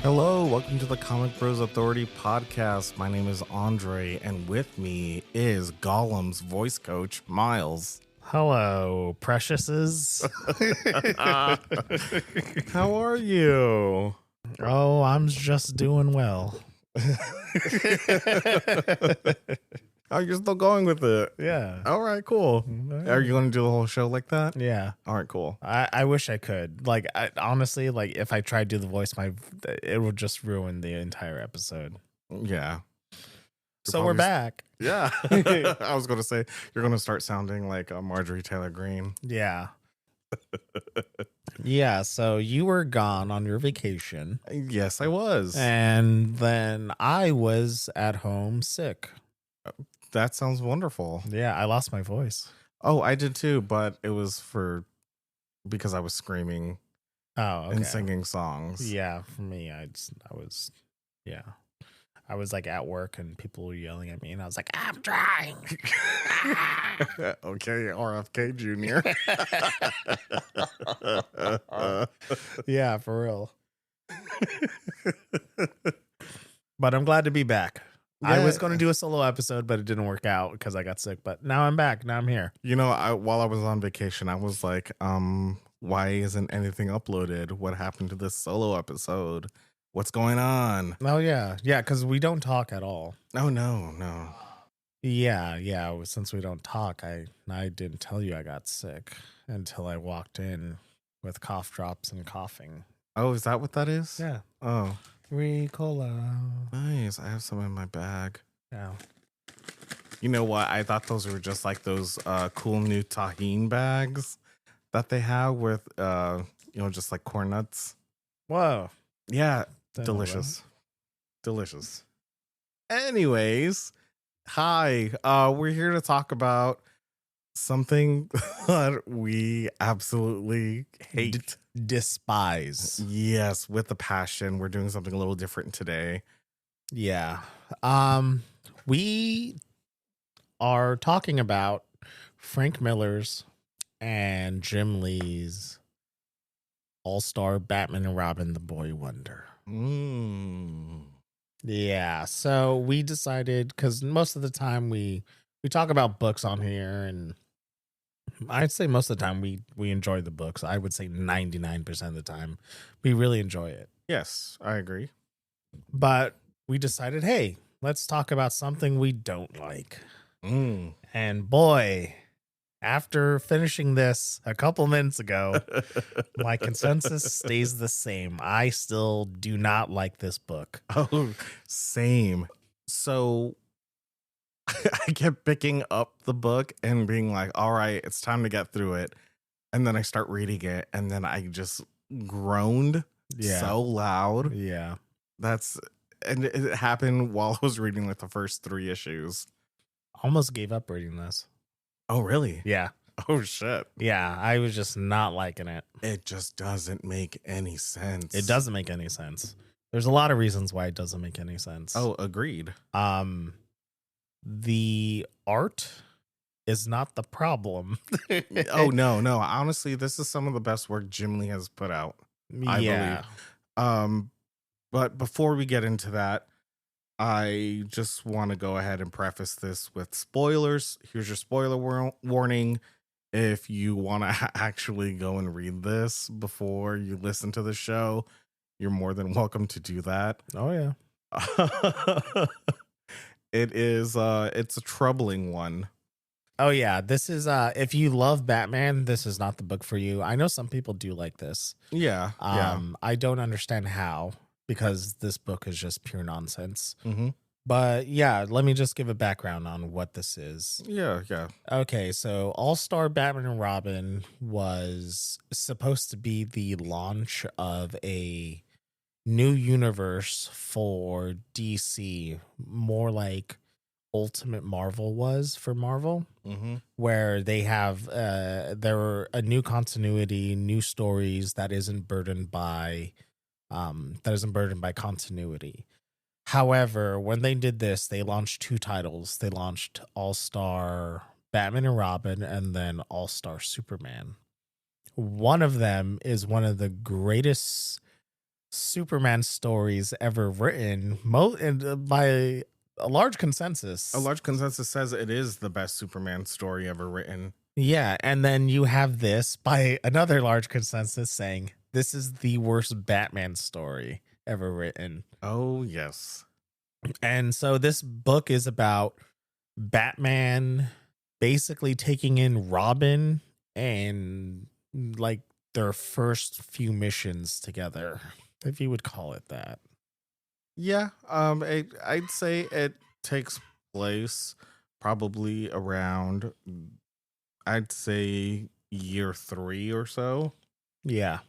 Hello, welcome to the Comic Bros Authority podcast. My name is Andre, and with me is Gollum's voice coach, Miles. Hello, preciouses. How are you? Oh, I'm just doing well. Oh, you're still going with it. Yeah. All right, cool. Are you going to do the whole show like that? Yeah. All right, cool. I wish I could. Like, honestly, like if I tried to do the voice, it would just ruin the entire episode. Yeah. So we're back. Yeah. I was going to say, you're going to start sounding like Marjorie Taylor Greene. Yeah. Yeah, so you were gone on your vacation. Yes, I was. And then I was at home sick. That sounds wonderful. Yeah, I lost my voice. Oh, I did too, but it was because I was screaming and singing songs. Yeah, for me, I was like at work and people were yelling at me and I was like, I'm trying. Okay, RFK Jr. Yeah, for real. But I'm glad to be back. Yeah. I was going to do a solo episode, but it didn't work out because I got sick. But now I'm back. Now I'm here. You know, while I was on vacation, I was like, why isn't anything uploaded? What happened to this solo episode? What's going on? Oh, yeah. Yeah, because we don't talk at all. Oh, no. Yeah. Since we don't talk, I didn't tell you I got sick until I walked in with cough drops and coughing. Oh, is that what that is? Yeah. Oh. Ricola. Nice. I have some in my bag. Yeah. You know what? I thought those were just like those cool new tahine bags that they have with, just like corn nuts. Whoa. Yeah. Delicious. Anyways, hi. We're here to talk about something that we absolutely hate. Despise. Yes, with a passion. We're doing something a little different today. Yeah. We are talking about Frank Miller's and Jim Lee's All-Star Batman and Robin, the Boy Wonder. Yeah, so we decided, because most of the time we talk about books on here, and I'd say most of the time we enjoy the books. I would say 99% of the time we really enjoy it. Yes, I agree. But we decided, hey, let's talk about something we don't like. And boy, after finishing this a couple minutes ago, my consensus stays the same. I still do not like this book. Oh, same. So I kept picking up the book and being like, all right, it's time to get through it. And then I start reading it, and then I just groaned so loud. Yeah. And it happened while I was reading like the first 3 issues. Almost gave up reading this. Oh, really? Yeah. Oh, shit. Yeah, I was just not liking it. It just doesn't make any sense. It doesn't make any sense. There's a lot of reasons why it doesn't make any sense. Oh, agreed. The art is not the problem. Oh, no. Honestly, this is some of the best work Jim Lee has put out, I believe. But before we get into that, I just want to go ahead and preface this with spoilers. Here's your spoiler warning. If you want to actually go and read this before you listen to the show, you're more than welcome to do that. Oh, yeah. It's a troubling one. Oh, yeah. This is, if you love Batman, this is not the book for you. I know some people do like this. Yeah. I don't understand how, because this book is just pure nonsense. Mm-hmm. But yeah, let me just give a background on what this is. Yeah. Okay, so All-Star Batman and Robin was supposed to be the launch of a new universe for DC, more like Ultimate Marvel was for Marvel, where they have there a new continuity, new stories that isn't burdened by continuity. However, when they did this, they launched 2 titles. They launched All-Star Batman and Robin and then All-Star Superman. One of them is one of the greatest Superman stories ever written, by a large consensus. A large consensus says it is the best Superman story ever written. Yeah, and then you have this by another large consensus saying this is the worst Batman story ever written. Oh, yes. And so this book is about Batman basically taking in Robin and like their first few missions together, if you would call it that. Yeah, I'd say it takes place probably around, I'd say year 3 or so. Yeah.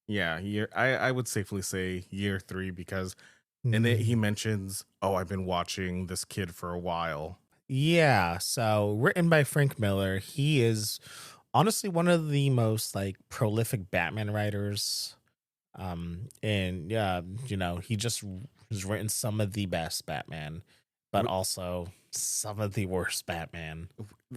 Yeah, I would safely say year 3 because in it he mentions, "Oh, I've been watching this kid for a while." Yeah, so written by Frank Miller, he is honestly one of the most like prolific Batman writers. And yeah, he just has written some of the best Batman, but also some of the worst Batman.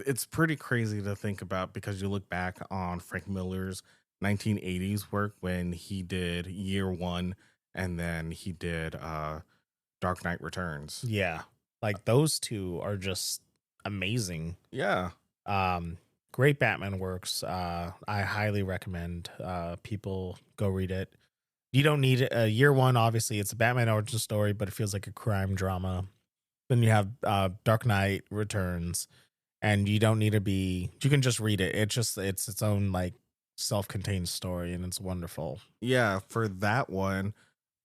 It's pretty crazy to think about because you look back on Frank Miller's 1980s work when he did Year One and then he did Dark Knight Returns. Yeah, like those two are just amazing. Yeah. Great Batman works. I highly recommend people go read it. You don't need it. Year One, obviously, it's a Batman origin story, but it feels like a crime drama. Then you have Dark Knight Returns, and you don't need to be. You can just read it. It's its own like self-contained story, and it's wonderful. Yeah, for that one,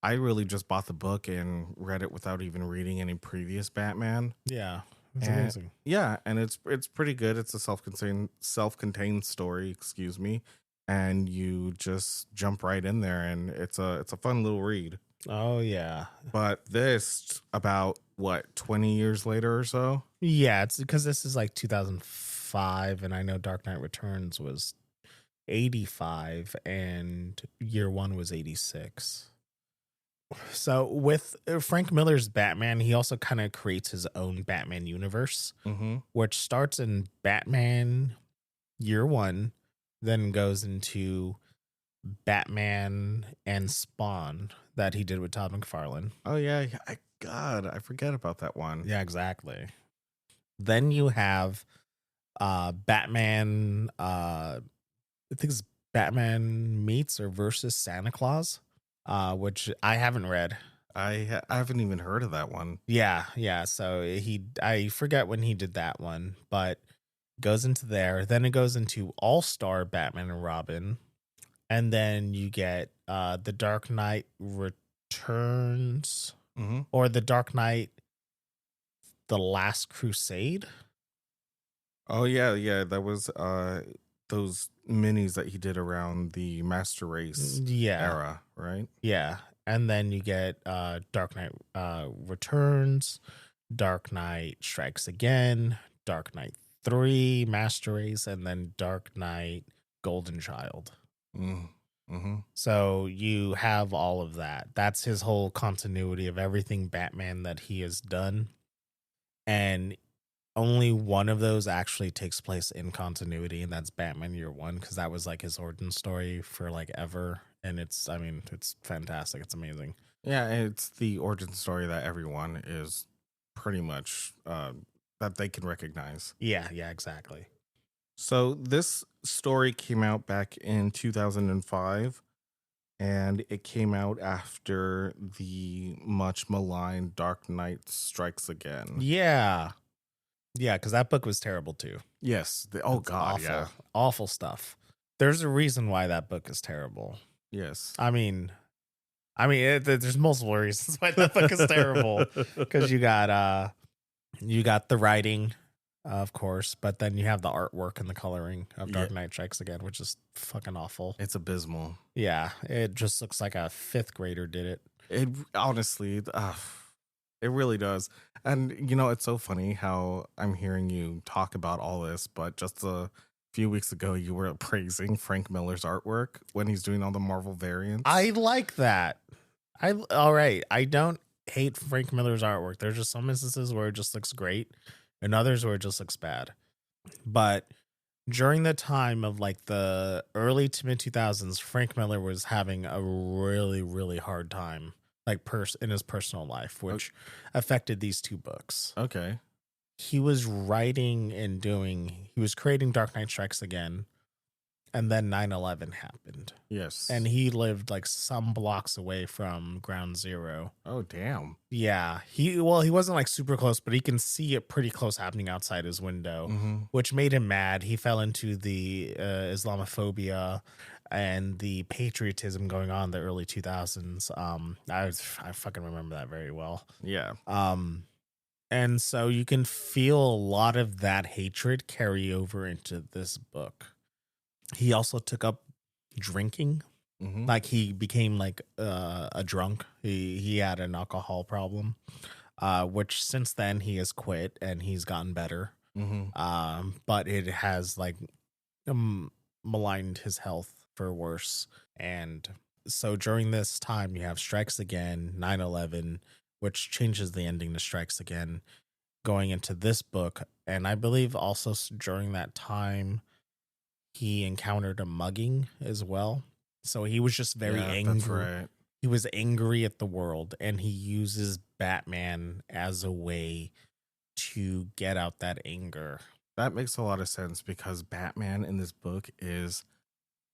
I really just bought the book and read it without even reading any previous Batman. Yeah, it's amazing. Yeah, and it's pretty good. It's a self-contained story, excuse me, and you just jump right in there, and it's a fun little read. Oh yeah, but this about what 20 years later or so. Yeah, it's because this is like 2005, and I know Dark Knight Returns was 85, and Year One was 86. So with Frank Miller's Batman, he also kind of creates his own Batman universe, which starts in Batman Year One, then goes into Batman and Spawn that he did with Todd McFarlane. Oh yeah, I forget about that one. Yeah, exactly. Then you have Batman. I think it's Batman meets or versus Santa Claus, which I haven't read. I haven't even heard of that one. Yeah. So I forget when he did that one, but goes into there. Then it goes into All-Star Batman and Robin, and then you get the Dark Knight Returns, or the Dark Knight, The Last Crusade. Oh yeah. That was those minis that he did around the Master Race era, right? Yeah. And then you get Dark Knight Returns, Dark Knight Strikes Again, Dark Knight 3, Master Race, and then Dark Knight Golden Child. So you have all of that. That's his whole continuity of everything Batman that he has done. And only one of those actually takes place in continuity, and that's Batman Year One, because that was like his origin story for like ever. And it's fantastic. It's amazing. Yeah, it's the origin story that everyone is pretty much that they can recognize. Yeah, exactly. So this story came out back in 2005, and it came out after the much maligned Dark Knight Strikes Again. Yeah, because that book was terrible too. Yes. God, awful stuff. There's a reason why that book is terrible. Yes. I mean, there's multiple reasons why that book is terrible. Because you got the writing, of course, but then you have the artwork and the coloring of Dark Knight Strikes Again, which is fucking awful. It's abysmal. Yeah, it just looks like a 5th grader did it. It honestly, it really does. And it's so funny how I'm hearing you talk about all this, but just a few weeks ago you were praising Frank Miller's artwork when he's doing all the Marvel variants. I like that. All right. I don't hate Frank Miller's artwork. There's just some instances where it just looks great, and others where it just looks bad. But during the time of like the early to mid 2000s, Frank Miller was having a really, really hard time, like in his personal life, which affected these two books. Okay. He was he was creating Dark Knight Strikes Again, and then 9/11 happened. Yes. And he lived like some blocks away from Ground Zero. Oh, damn. Yeah. He wasn't like super close, but he can see it pretty close happening outside his window, which made him mad. He fell into the Islamophobia and the patriotism going on in the early 2000s. I fucking remember that very well. Yeah. And so you can feel a lot of that hatred carry over into this book. He also took up drinking. Like he became like a drunk. He had an alcohol problem, which since then he has quit and he's gotten better. But it has like maligned his health for worse. And so during this time, you have Strikes Again, 9/11, which changes the ending to Strikes Again, going into this book. And I believe also during that time, he encountered a mugging as well. So he was just very angry. That's right. He was angry at the world, and he uses Batman as a way to get out that anger. That makes a lot of sense because Batman in this book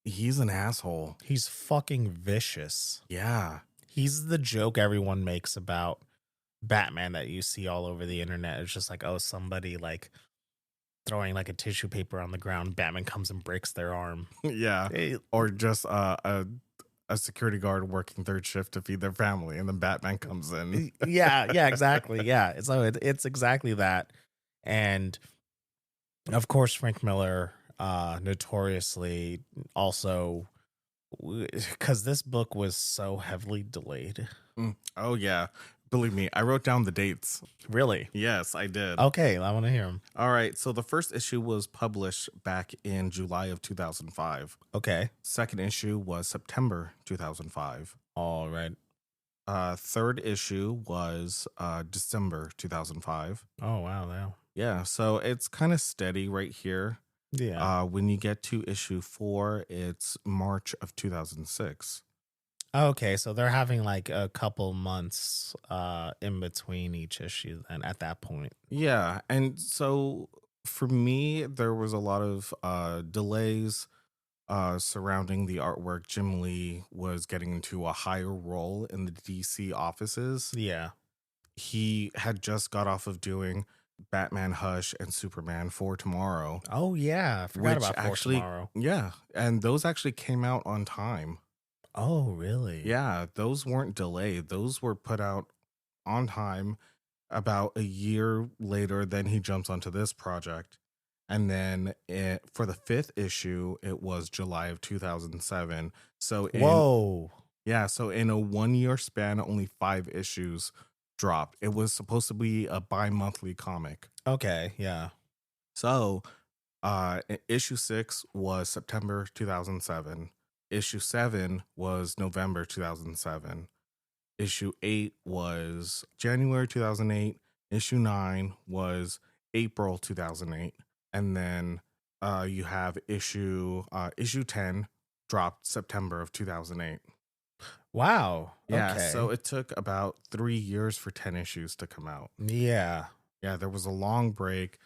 he's an asshole. He's fucking vicious. Yeah. He's the joke everyone makes about Batman that you see all over the internet. It's just like, oh, somebody like throwing like a tissue paper on the ground, Batman comes and breaks their arm. Yeah. Or just a security guard working third shift to feed their family, and then Batman comes in. yeah, exactly. Yeah. It's exactly that. And of course, Frank Miller notoriously also, because this book was so heavily delayed. Oh, yeah. Believe me, I wrote down the dates. Really? Yes, I did. Okay, I want to hear them. All right. So the first issue was published back in July of 2005. Okay. Second issue was September 2005. All right. Third issue was December 2005. Oh, wow. Yeah. So it's kind of steady right here. Yeah. When you get to issue 4, it's March of 2006. Okay, so they're having like a couple months in between each issue then at that point. Yeah, and so for me, there was a lot of delays surrounding the artwork. Jim Lee was getting into a higher role in the DC offices. Yeah. He had just got off of doing Batman Hush and Superman for Tomorrow. Oh, yeah. I forgot about For Tomorrow. Yeah, and those actually came out on time. Oh, really? Yeah, those weren't delayed. Those were put out on time. About a year later, then he jumps onto this project. And then for the 5th issue, it was July of 2007. So Whoa. Yeah, so in a 1-year span, only 5 issues dropped. It was supposed to be a bi-monthly comic. Okay, yeah. So issue 6 was September 2007. Issue 7 was November 2007. Issue 8 was January 2008. Issue 9 was April 2008. And then you have issue 10 dropped September of 2008. Wow. Yeah, okay. So it took about 3 years for 10 issues to come out. Yeah. Yeah, there was a long break.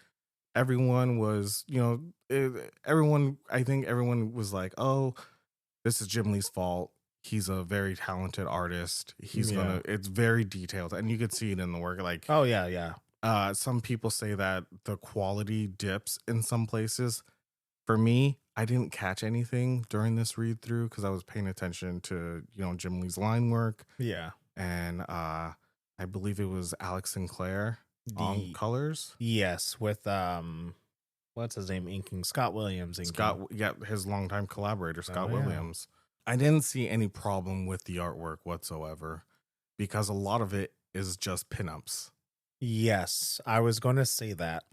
Everyone was, I think everyone was like, oh, this is Jim Lee's fault. He's a very talented artist. It's very detailed, and you could see it in the work. Like, oh yeah. Some people say that the quality dips in some places. For me, I didn't catch anything during this read through because I was paying attention to, Jim Lee's line work. Yeah. And I believe it was Alex Sinclair on colors. Yes, with what's his name inking? Scott Williams inking. His longtime collaborator, Scott Williams. I didn't see any problem with the artwork whatsoever because a lot of it is just pinups. Yes, I was going to say that.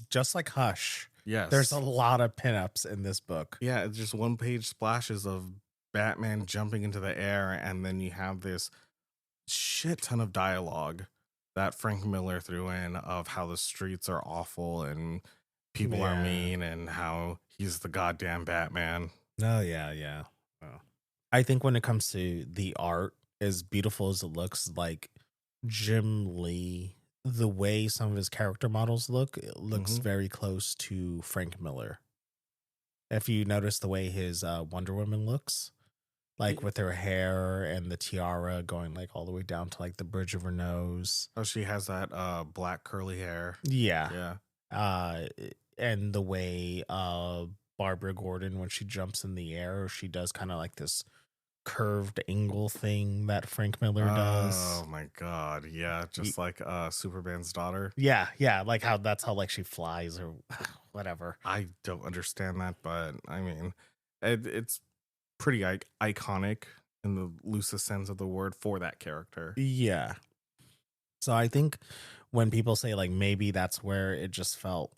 Just like Hush. Yes. There's a lot of pinups in this book. Yeah, it's just one-page splashes of Batman jumping into the air, and then you have this shit ton of dialogue that Frank Miller threw in of how the streets are awful and people are mean and how he's the goddamn Batman. Oh, yeah. Oh. I think when it comes to the art, as beautiful as it looks, like Jim Lee, the way some of his character models look, it looks very close to Frank Miller. If you notice the way his Wonder Woman looks, like with her hair and the tiara going like all the way down to like the bridge of her nose. Oh, she has that black curly hair. Yeah. And the way Barbara Gordon, when she jumps in the air, she does kind of like this curved angle thing that Frank Miller does. Oh my god, yeah, just like Superman's daughter. Yeah, like that's how like she flies or whatever. I don't understand that, but I mean, it's pretty iconic in the loosest sense of the word for that character. Yeah. So I think when people say like maybe that's where it just felt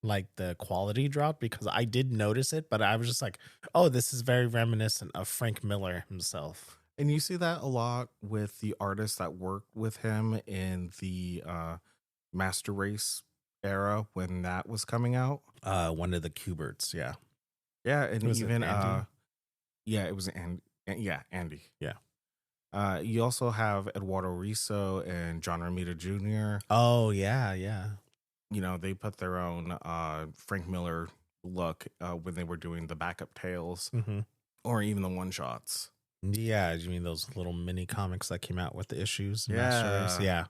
like the quality dropped, because I did notice it, but I was just like, oh, this is very reminiscent of Frank Miller himself. And you see that a lot with the artists that worked with him in the Master Race era when that was coming out. One of the Kuberts, yeah. Yeah, and Was even it Andy? yeah, it was Andy. Yeah. You also have Eduardo Riso and John Romita Jr. Oh, yeah. You know, they put their own Frank Miller look when they were doing the backup tales or even the one shots. Yeah, you mean those little mini comics that came out with the issues? Yeah.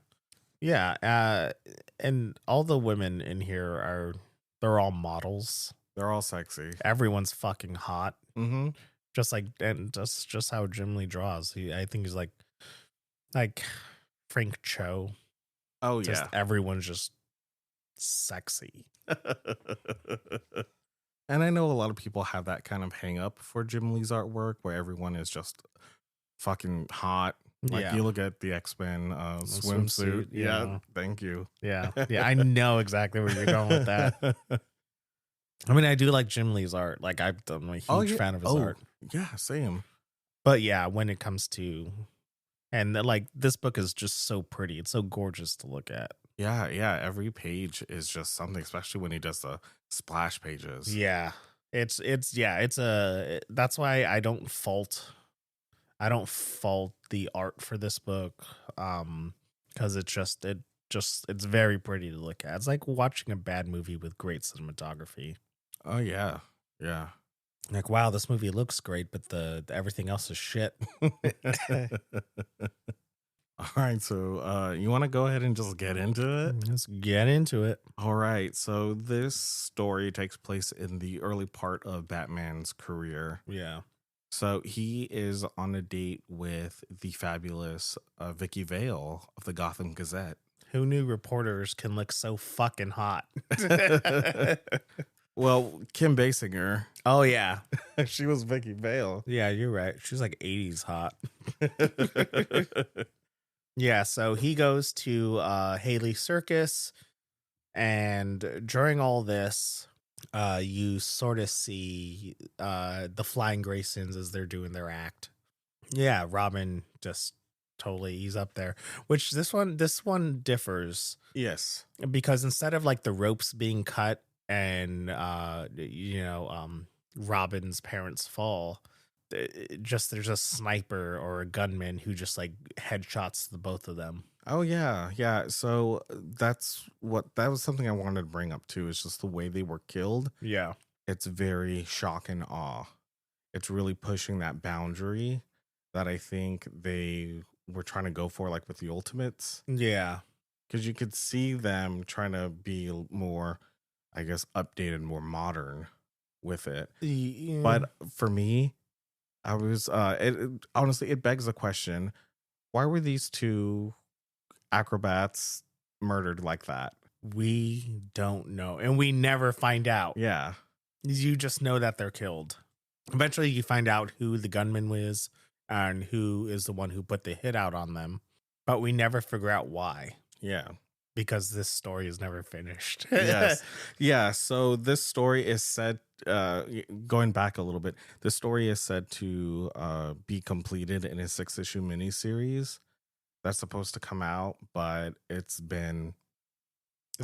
Yeah. And all the women in here they're all models. They're all sexy. Everyone's fucking hot. Mm-hmm. Just like, and that's just how Jim Lee draws. I think he's like Frank Cho. Oh, just yeah. Everyone's just sexy. And I know a lot of people have that kind of hang up for Jim Lee's artwork where everyone is just fucking hot. Like you look at the X-Men swimsuit. Yeah. Thank you. Yeah. I know exactly where you're going with that. I mean, I do like Jim Lee's art. Like I'm a huge fan of his art. Yeah, same. But yeah, when it comes to, and like this book is just so pretty. It's so gorgeous to look at. Yeah. Every page is just something, especially when he does the splash pages. Yeah. It's that's why I don't fault the art for this book. Because it's very pretty to look at. It's like watching a bad movie with great cinematography. Oh yeah. Like, wow, this movie looks great, but the everything else is shit. All right, so you want to go ahead and just get into it? Let's get into it. All right, so this story takes place in the early part of Batman's career. Yeah. So he is on a date with the fabulous Vicky Vale of the Gotham Gazette. Who knew reporters can look so fucking hot? Well, Kim Basinger. Oh, yeah. She was Vicky Vale. Yeah, you're right. She's like 80s hot. Yeah, so he goes to Haley Circus, and during all this, you sort of see the Flying Graysons as they're doing their act. Yeah, Robin just totally he's up there. Which this one differs. Yes, because instead of like the ropes being cut and Robin's parents fall, there's a sniper or a gunman who just like headshots the both of them. Oh yeah. So that was something I wanted to bring up too. Is just the way they were killed. Yeah, it's very shock and awe. It's really pushing that boundary that I think they were trying to go for, like with the Ultimates. Yeah, because you could see them trying to be more, I guess, updated, more modern with it. Yeah. But for me, I was honestly, it begs the question: why were these two acrobats murdered like that? We don't know, and we never find out. Yeah, you just know that they're killed. Eventually, you find out who the gunman was and who is the one who put the hit out on them, but we never figure out why. Yeah. Because this story is never finished. Yes. Yeah. So this story is said, going back a little bit, the story is said to be completed in a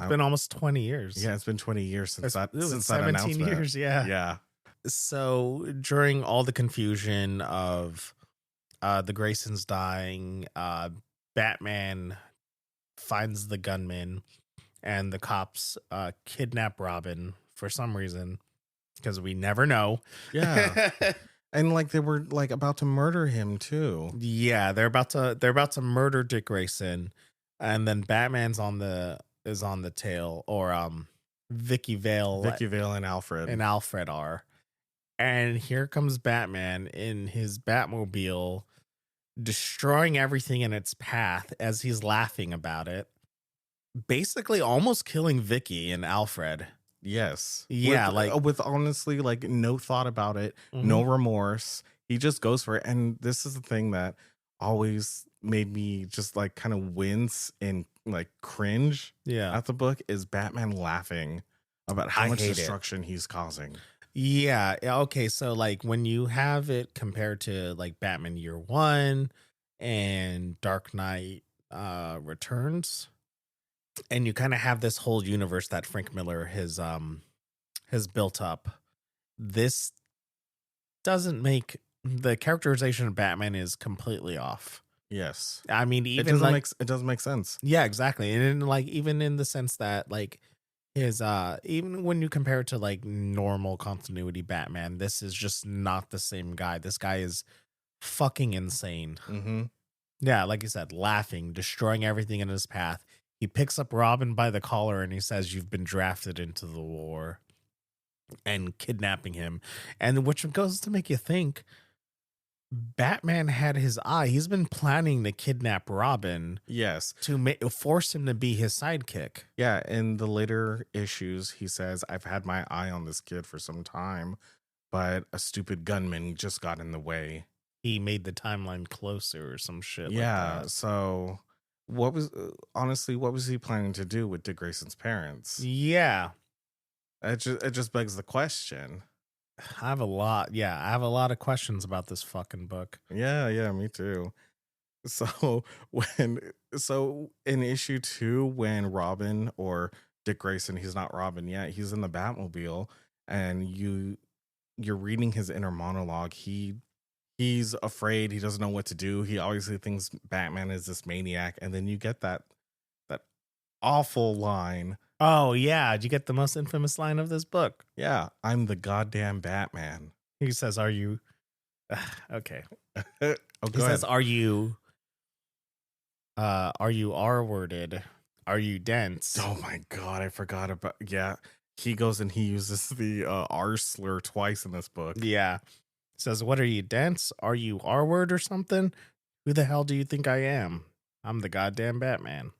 It's been almost 20 years. Yeah, it's been 20 years since that 17 announcement. years, yeah. Yeah. So during all the confusion of the Graysons dying, Batman finds the gunman, and the cops kidnap Robin for some reason, because we never know. Yeah. And like they were like about to murder him too. Yeah, they're about to murder Dick Grayson, and then Batman's on the tail, or Vicky Vale and Alfred are. And here comes Batman in his Batmobile, destroying everything in its path as he's laughing about it. Basically almost killing Vicky and Alfred. Yes. Yeah, with honestly like no thought about it, no remorse. He just goes for it. And this is the thing that always made me just like kind of wince and like cringe at the book is Batman laughing about how much destruction he's causing. Yeah. Okay. So like when you have it compared to like Batman Year One and Dark Knight Returns, and you kind of have this whole universe that Frank Miller has built up, this doesn't make the characterization of Batman is completely off. Yes. I mean, even it doesn't make sense. Yeah, exactly. And like even in the sense that like his even when you compare it to like normal continuity Batman, this is just not the same guy. This guy is fucking insane. Mm-hmm. Yeah, like you said, laughing, destroying everything in his path. He picks up Robin by the collar and he says, "You've been drafted into the war," and kidnapping him. And which goes to make you think Batman had his eye. He's been planning to kidnap Robin. Yes. To force him to be his sidekick. Yeah. In the later issues, he says, "I've had my eye on this kid for some time, but a stupid gunman just got in the way." He made the timeline closer or some shit. Yeah. Like that. So what was he planning to do with Dick Grayson's parents? Yeah. It just begs the question. I have a lot of questions about this fucking book. Yeah, me too. So in issue 2, when Robin, or Dick Grayson, he's not Robin yet, he's in the Batmobile, and you're reading his inner monologue. He's afraid, he doesn't know what to do. He obviously thinks Batman is this maniac, and then you get that awful line. Oh, yeah. Did you get the most infamous line of this book? Yeah. "I'm the goddamn Batman." He says, "Are you..." Okay. He says, "Are you R-worded? Are you dense?" Oh my God. I forgot about... Yeah. He goes and he uses the R slur twice in this book. Yeah. He says, "What are you, dense? Are you R-word or something? Who the hell do you think I am? I'm the goddamn Batman."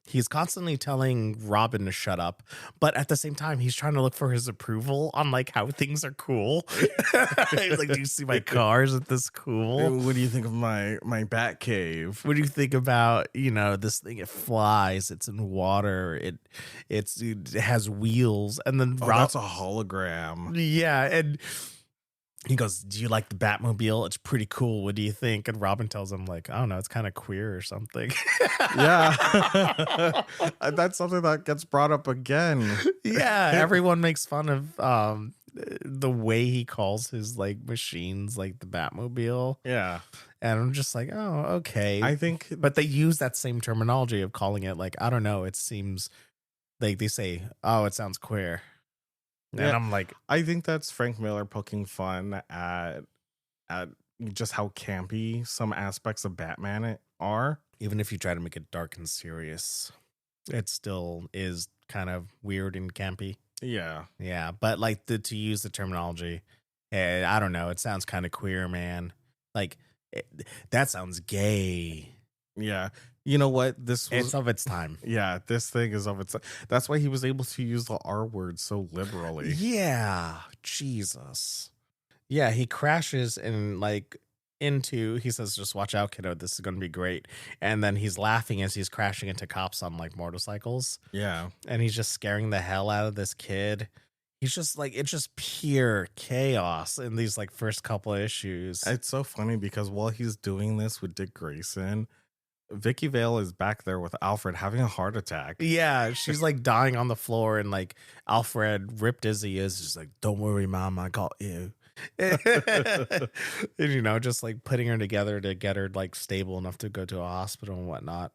He's constantly telling Robin to shut up, but at the same time, he's trying to look for his approval on like how things are cool. He's like, "Do you see my cars? Isn't this cool? What do you think of my bat cave? What do you think about, this thing? It flies. It's in water. It has wheels." And then that's a hologram. Yeah, and he goes, "Do you like the Batmobile? It's pretty cool. What do you think?" And Robin tells him, like, "I don't know, it's kind of queer or something." Yeah. That's something that gets brought up again. Yeah, everyone makes fun of the way he calls his like machines, like the Batmobile. Yeah. And I'm just like, oh, okay. I think... But they use that same terminology of calling it like, I don't know, it seems like they say, "Oh, it sounds queer." And I'm like, I think that's Frank Miller poking fun at just how campy some aspects of Batman are. Even if you try to make it dark and serious, it still is kind of weird and campy. Yeah. Yeah. But like to use the terminology, I don't know. It sounds kind of queer, man. Like that sounds gay. Yeah. You know what? It's of its time. Yeah, this thing is of its time. That's why he was able to use the R word so liberally. Yeah. Jesus. Yeah, he crashes and like he says, "Just watch out, kiddo. This is going to be great." And then he's laughing as he's crashing into cops on like motorcycles. Yeah. And he's just scaring the hell out of this kid. He's just like, it's just pure chaos in these like first couple of issues. It's so funny because while he's doing this with Dick Grayson, Vicky Vale is back there with Alfred having a heart attack. Yeah, she's like dying on the floor, and like Alfred, ripped as he is, just like, "Don't worry, Mom, I got you." And, you know, just like putting her together to get her like stable enough to go to a hospital and whatnot.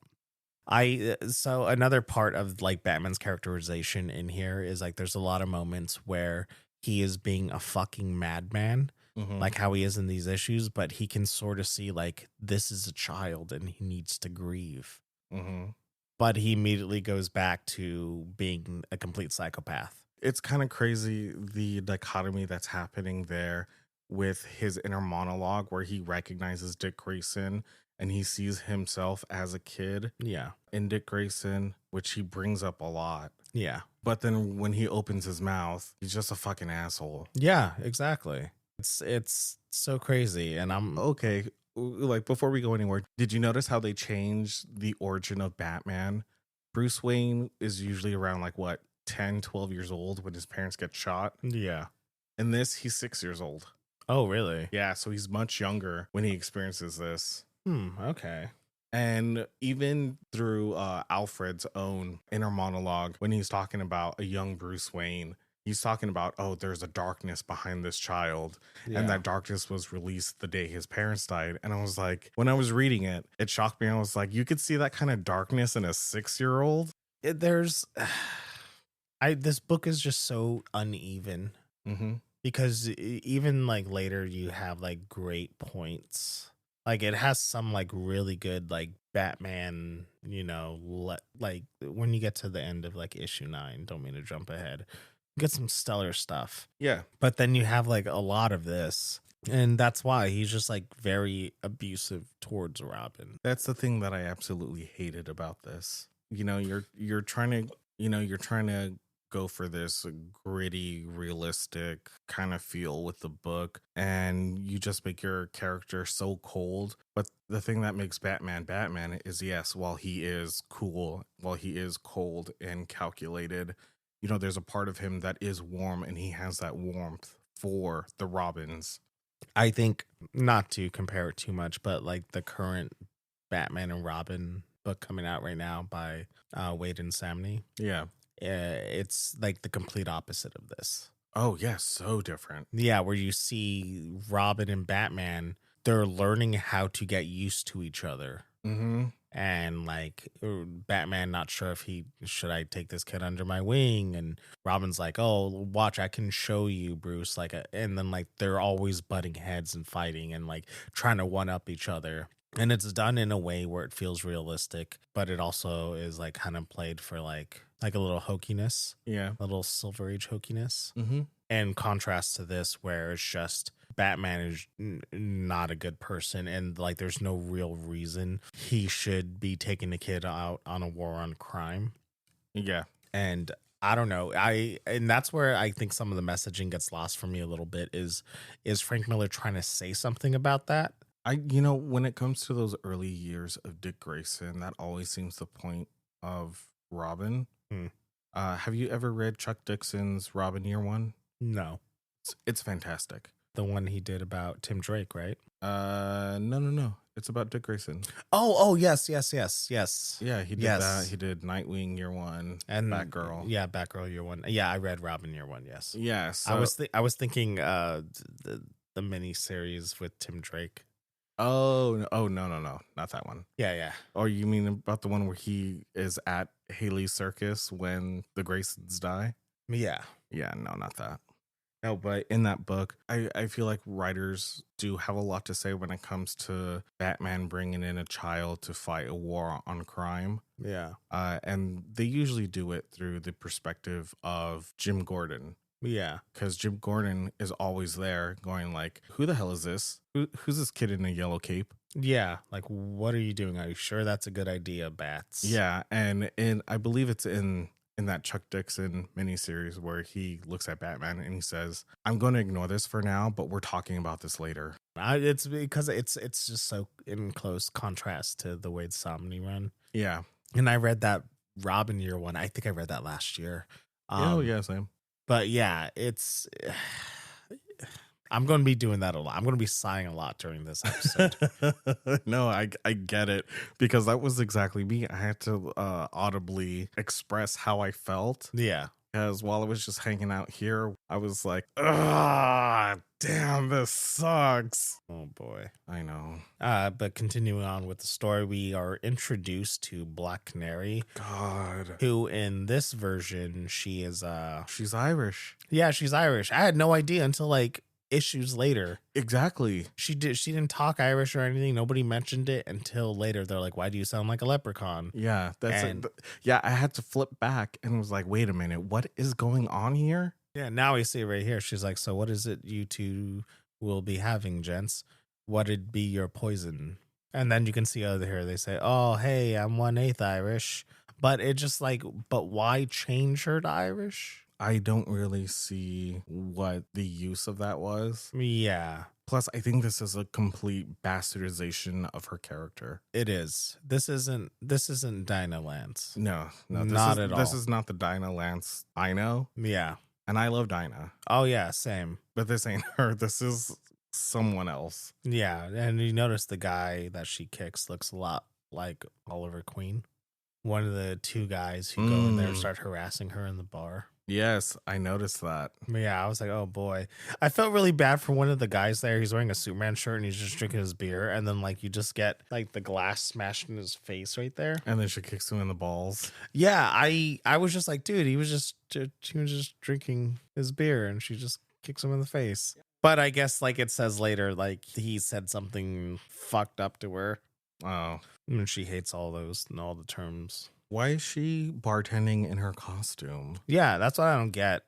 So another part of like Batman's characterization in here is like there's a lot of moments where he is being a fucking madman, like how he is in these issues, but he can sort of see like this is a child and he needs to grieve. But he immediately goes back to being a complete psychopath. It's kind of crazy, the dichotomy that's happening there with his inner monologue where he recognizes Dick Grayson and he sees himself as a kid in Dick Grayson, which he brings up a lot. Yeah. But then when he opens his mouth, he's just a fucking asshole. Yeah, exactly. It's so crazy. And I'm okay. Like, before we go anywhere, did you notice how they changed the origin of Batman? Bruce Wayne is usually around like what, 10, 12 years old when his parents get shot. Yeah. In this, he's 6 years old. Oh, really? Yeah, so he's much younger when he experiences this. Okay. And even through Alfred's own inner monologue, when he's talking about a young Bruce Wayne, he's talking about, oh, there's a darkness behind this child. Yeah. And that darkness was released the day his parents died. And I was like, when I was reading it, it shocked me. I was like, you could see that kind of darkness in a 6-year-old. This book is just so uneven. Because even like later you have like great points. Like it has some like really good like Batman, you know, like when you get to the end of like issue 9, don't mean to jump ahead, you get some stellar stuff. Yeah. But then you have like a lot of this. And that's why he's just like very abusive towards Robin. That's the thing that I absolutely hated about this. You know, you're trying to go for this gritty, realistic kind of feel with the book, and you just make your character so cold. But the thing that makes Batman is, yes, while he is cool, while he is cold and calculated, you know, there's a part of him that is warm, and he has that warmth for the Robins. I think, not to compare it too much, but like the current Batman and Robin book coming out right now by Wade and Samney. Yeah. It's like the complete opposite of this. Oh, yeah, so different. Yeah, where you see Robin and Batman, they're learning how to get used to each other. And like Batman, not sure if should I take this kid under my wing, and Robin's like, oh, watch, I can show you, Bruce. And then like they're always butting heads and fighting and like trying to one up each other. And it's done in a way where it feels realistic, but it also is like kind of played for like a little hokiness. Yeah. A little Silver Age hokiness. In contrast to this, where it's just Batman is not a good person, and like there's no real reason he should be taking a kid out on a war on crime. Yeah. And I don't know. And that's where I think some of the messaging gets lost for me a little bit is Frank Miller trying to say something about that? When it comes to those early years of Dick Grayson, that always seems the point of Robin. Have you ever read Chuck Dixon's Robin Year One? No. It's fantastic. The one he did about Tim Drake, right? No. It's about Dick Grayson. Oh, yes. Yeah, he did that. He did Nightwing Year One and Batgirl. Yeah, Batgirl Year One. Yeah, I read Robin Year One. Yes. Yeah. So I was thinking the mini series with Tim Drake. Oh no, not that one. Yeah. Or you mean about the one where he is at Haley's circus when the Graysons die? Yeah. Yeah, no, not that. No, but in that book, I feel like writers do have a lot to say when it comes to Batman bringing in a child to fight a war on crime. Yeah. And they usually do it through the perspective of Jim Gordon. Yeah. Because Jim Gordon is always there going like, who the hell is this? Who's this kid in a yellow cape? Yeah. Like, what are you doing? Are you sure that's a good idea, Bats? Yeah. And I believe it's in that Chuck Dixon miniseries where he looks at Batman and he says, I'm going to ignore this for now, but we're talking about this later. It's because it's just so in close contrast to the Wade Somney run. Yeah. And I read that Robin Year One. I think I read that last year. Yeah, same. But yeah, it's I'm going to be doing that a lot. I'm going to be sighing a lot during this episode. No, I get it, because that was exactly me. I had to audibly express how I felt. Yeah. Because while I was just hanging out here, I was like, ah, damn, this sucks. Oh boy. I know. But continuing on with the story, we are introduced to Black Canary. God. Who in this version, she's Irish. Yeah, she's Irish. I had no idea until like issues later. Exactly. She didn't talk Irish or anything. Nobody mentioned it until later. They're like, why do you sound like a leprechaun? Yeah, yeah, I had to flip back and was like, wait a minute, what is going on here? Yeah, now we see right here. She's like, so what is it you two will be having, gents? What'd be your poison? And then you can see over here, they say, oh, hey, I'm 1/8 Irish. But it just like, but why change her to Irish? I don't really see what the use of that was. Yeah. Plus, I think this is a complete bastardization of her character. It is. This isn't Dinah Lance. No, not at all. This is not the Dinah Lance I know. Yeah. And I love Dinah. Oh, yeah, same. But this ain't her. This is someone else. Yeah, and you notice the guy that she kicks looks a lot like Oliver Queen. One of the two guys who go in there and start harassing her in the bar. Yes, I noticed that. Yeah, I was like, oh boy. I felt really bad for one of the guys there. He's wearing a Superman shirt and he's just drinking his beer. And then like you just get like the glass smashed in his face right there. And then she kicks him in the balls. Yeah, I was just like, dude, he was just drinking his beer and she just kicks him in the face. But I guess like it says later, like he said something fucked up to her. Oh. And she hates all the terms. Why is she bartending in her costume? Yeah, that's what I don't get.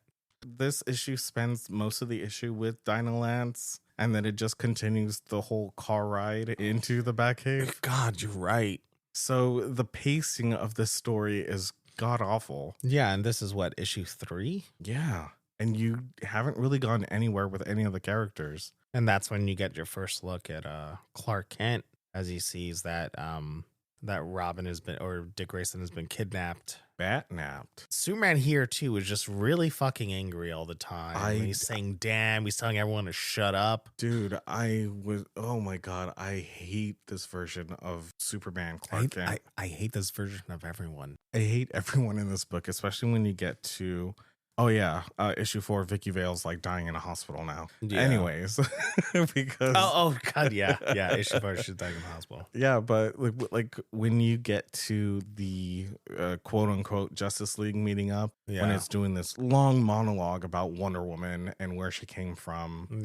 This issue spends most of the issue with Dinah Lance, and then it just continues the whole car ride into the Batcave. God, you're right. So the pacing of this story is god awful. Yeah, and this is what, issue 3? Yeah. And you haven't really gone anywhere with any of the characters. And that's when you get your first look at Clark Kent as he sees that that Robin has been, or Dick Grayson has been kidnapped. Batnapped. Superman here too is just really fucking angry all the time. He's saying damn, he's telling everyone to shut up. Dude, oh my God, I hate this version of Superman Clark Kent. I hate this version of everyone. I hate everyone in this book, especially when you get to issue 4, Vicky Vale's like dying in a hospital now. Yeah. Anyways, because oh God, yeah, issue 4, she's dying in the hospital. Yeah, but like when you get to the quote unquote Justice League meeting up, when it's doing this long monologue about Wonder Woman and where she came from,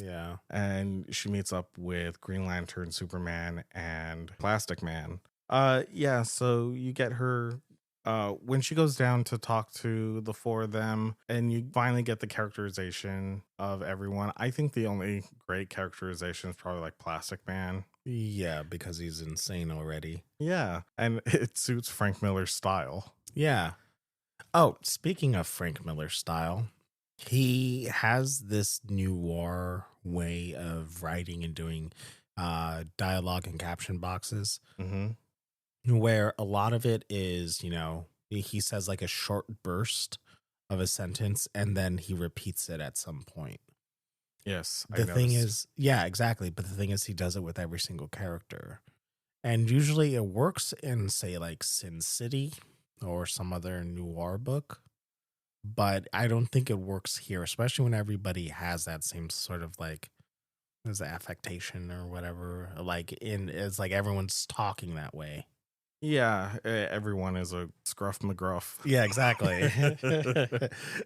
and she meets up with Green Lantern, Superman, and Plastic Man. So you get her. When she goes down to talk to the four of them and you finally get the characterization of everyone, I think the only great characterization is probably like Plastic Man. Yeah, because he's insane already. Yeah, and it suits Frank Miller's style. Yeah. Oh, speaking of Frank Miller's style, he has this noir way of writing and doing dialogue and caption boxes. Mm-hmm. Where a lot of it is, he says like a short burst of a sentence and then he repeats it at some point. Yes. The thing is, yeah, exactly. But the thing is, he does it with every single character. And usually it works in, say, like Sin City or some other noir book. But I don't think it works here, especially when everybody has that same sort of like, there's the affectation or whatever. It's like everyone's talking that way. Yeah, everyone is a Scruff McGruff. Yeah, exactly.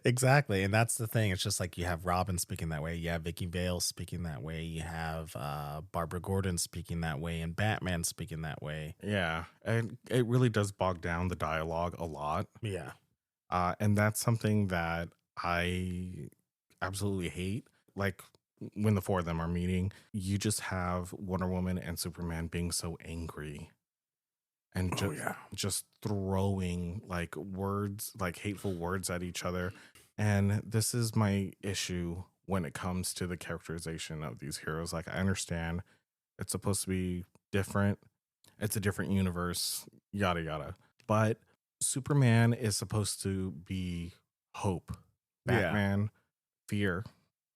Exactly. And that's the thing. It's just like you have Robin speaking that way. You have Vicky Vale speaking that way. You have Barbara Gordon speaking that way and Batman speaking that way. Yeah, and it really does bog down the dialogue a lot. Yeah. And that's something that I absolutely hate. Like when the four of them are meeting, you just have Wonder Woman and Superman being so angry. And just throwing like words, like hateful words at each other. And this is my issue when it comes to the characterization of these heroes. Like, I understand it's supposed to be different. It's a different universe, yada, yada. But Superman is supposed to be hope. Batman, fear.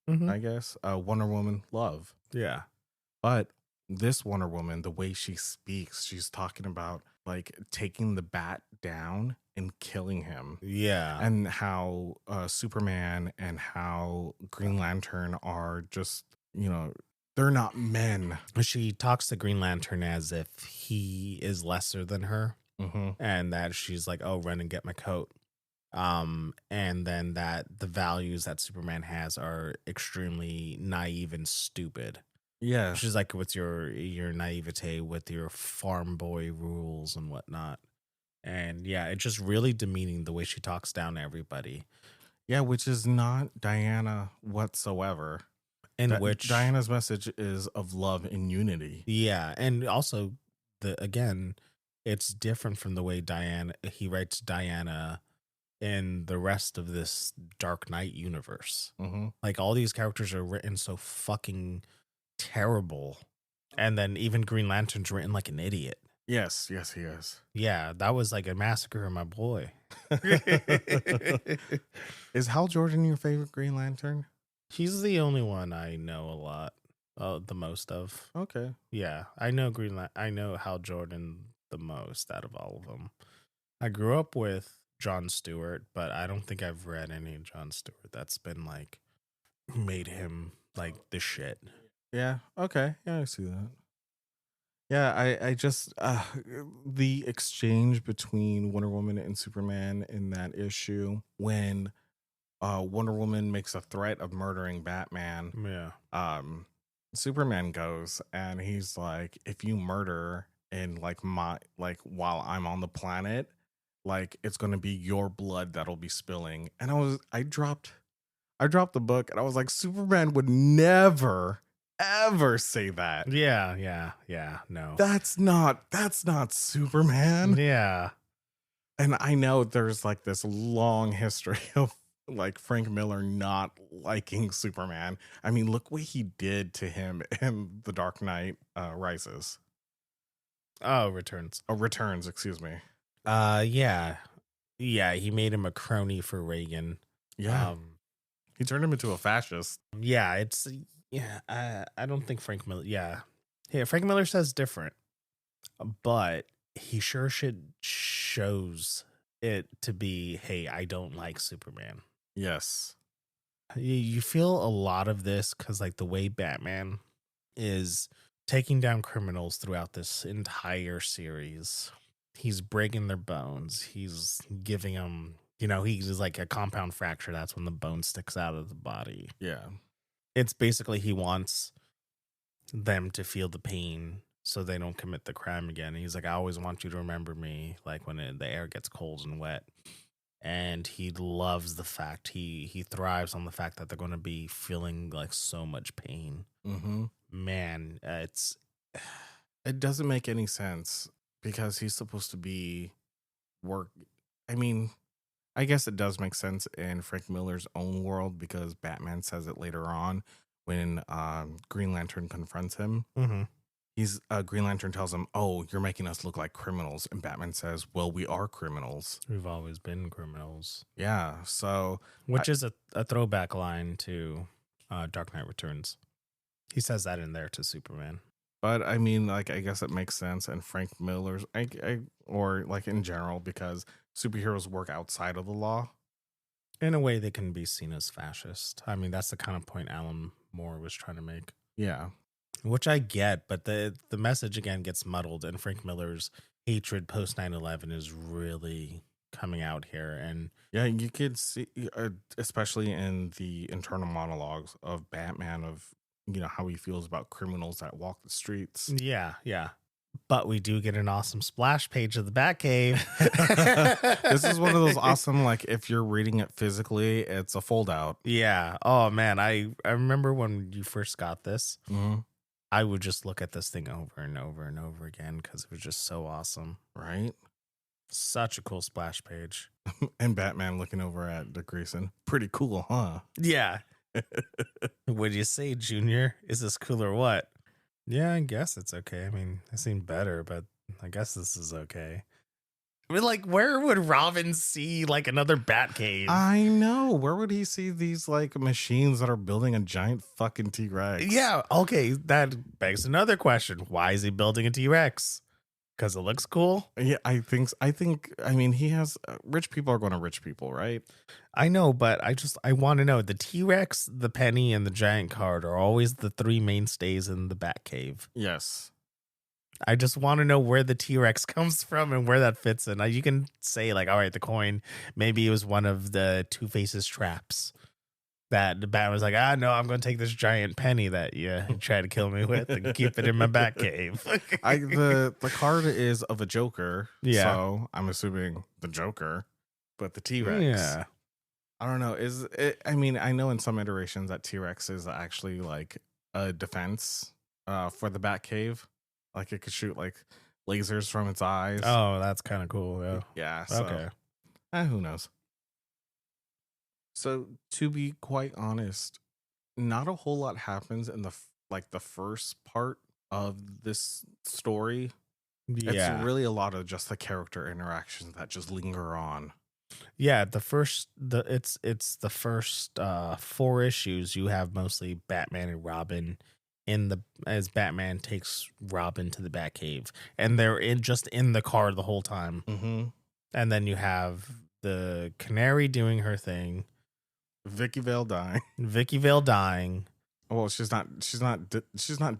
I guess. Wonder Woman love. Yeah. But this Wonder Woman, the way she speaks, she's talking about like taking the bat down and killing him. Yeah. And how Superman and how Green Lantern are just, they're not men. She talks to Green Lantern as if he is lesser than her, and that she's like, "Oh, run and get my coat." And then that the values that Superman has are extremely naive and stupid. Yeah, she's like, with your naivete, with your farm boy rules and whatnot. And yeah, it's just really demeaning the way she talks down to everybody. Yeah, which is not Diana whatsoever. In which Diana's message is of love and unity. Yeah, and also it's different from the way he writes Diana in the rest of this Dark Knight universe. Like, all these characters are written so fucking terrible, and then even Green Lantern's written like an idiot. Yes, he is. Yeah, that was like a massacre of my boy. Is Hal Jordan your favorite Green Lantern? He's the only one I know a lot, the most of. Okay. Yeah, I know I know Hal Jordan the most out of all of them. I grew up with Jon Stewart, but I don't think I've read any Jon Stewart that's been like made him like the shit. Yeah. Okay. Yeah, I see that. Yeah, I just the exchange between Wonder Woman and Superman in that issue when Wonder Woman makes a threat of murdering Batman. Yeah. Superman goes and he's like, if you murder in while I'm on the planet, like it's gonna be your blood that'll be spilling. And I dropped the book and I was like, Superman would never ever say that. Yeah. No. That's not Superman. Yeah. And I know there's like this long history of like Frank Miller not liking Superman. I mean, look what he did to him in The Dark Knight Rises. Returns, excuse me. Yeah. Yeah, he made him a crony for Reagan. Yeah. He turned him into a fascist. Yeah, I don't think Frank Miller. Yeah, Frank Miller says different, but he sure shows it to be, hey, I don't like Superman. Yes, you feel a lot of this because like the way Batman is taking down criminals throughout this entire series. He's breaking their bones. He's giving them, he's like a compound fracture. That's when the bone sticks out of the body. Yeah. It's basically he wants them to feel the pain so they don't commit the crime again. And he's like, I always want you to remember me, like when the air gets cold and wet. And he loves the fact, he thrives on the fact that they're going to be feeling like so much pain. Man, it doesn't make any sense because he's supposed to be I mean, I guess it does make sense in Frank Miller's own world because Batman says it later on when Green Lantern confronts him. Green Lantern tells him, "Oh, you're making us look like criminals," and Batman says, "Well, we are criminals. We've always been criminals." Yeah, so which is a throwback line to Dark Knight Returns. He says that in there to Superman. But I mean, like, I guess it makes sense. And Frank Miller's, or like in general, because superheroes work outside of the law. In a way, they can be seen as fascist. I mean, that's the kind of point Alan Moore was trying to make. Yeah. Which I get, but the message again gets muddled, and Frank Miller's hatred post 9/11 is really coming out here. And yeah, you could see, especially in the internal monologues of Batman, of how he feels about criminals that walk the streets. Yeah. But we do get an awesome splash page of the Batcave. This is one of those awesome, like, if you're reading it physically, it's a fold out. Yeah. Oh man, I remember when you first got this. I would just look at this thing over and over and over again because it was just so awesome. Right? Such a cool splash page. And Batman looking over at Dick Grayson. Pretty cool, huh? Yeah. What'd you say, Junior? Is this cool or what? Yeah, I guess it's okay. I mean, I've seen better, but I guess this is okay. I mean, like, where would Robin see like another Batcave? I know. Where would he see these like machines that are building a giant fucking T-Rex? Yeah, okay, that begs another question. Why is he building a T-Rex? Because it looks cool? Yeah, I mean, he has rich people are going to rich people, right? I know, but I want to know. The T-Rex, the penny, and the giant card are always the three mainstays in the Batcave. Yes. I just want to know where the T-Rex comes from and where that fits in. You can say like, all right, the coin, maybe it was one of the Two-Face's traps that the Batman was like, no, I'm going to take this giant penny that you tried to kill me with and keep it in my Batcave. The card is of a Joker. Yeah. So I'm assuming the Joker, but the T-Rex. Yeah. I don't know. Is it, I mean, I know in some iterations that T-Rex is actually like a defense for the Batcave. Like it could shoot like lasers from its eyes. Oh, that's kind of cool. Yeah. Yeah. So, Okay. Who knows? So to be quite honest, not a whole lot happens in the first part of this story. Yeah. It's really a lot of just the character interactions that just linger on. Yeah, it's the first 4 issues you have mostly Batman and Robin as Batman takes Robin to the Batcave, and they're in the car the whole time. Mm-hmm. And then you have the Canary doing her thing, Vicky Vale dying. Well, she's not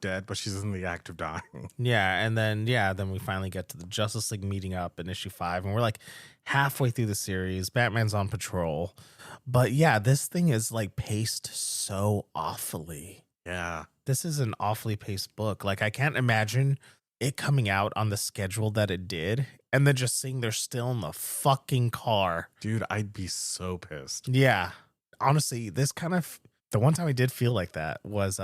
dead, but she's in the act of dying. Yeah, and then we finally get to the Justice League meeting up in issue 5, and we're like halfway through the series. Batman's on patrol, but yeah, this thing is like paced so awfully. Yeah, this is an awfully paced book. Like, I can't imagine it coming out on the schedule that it did, and then just seeing they're still in the fucking car. Dude, I'd be so pissed. Yeah, honestly, the one time I did feel like that was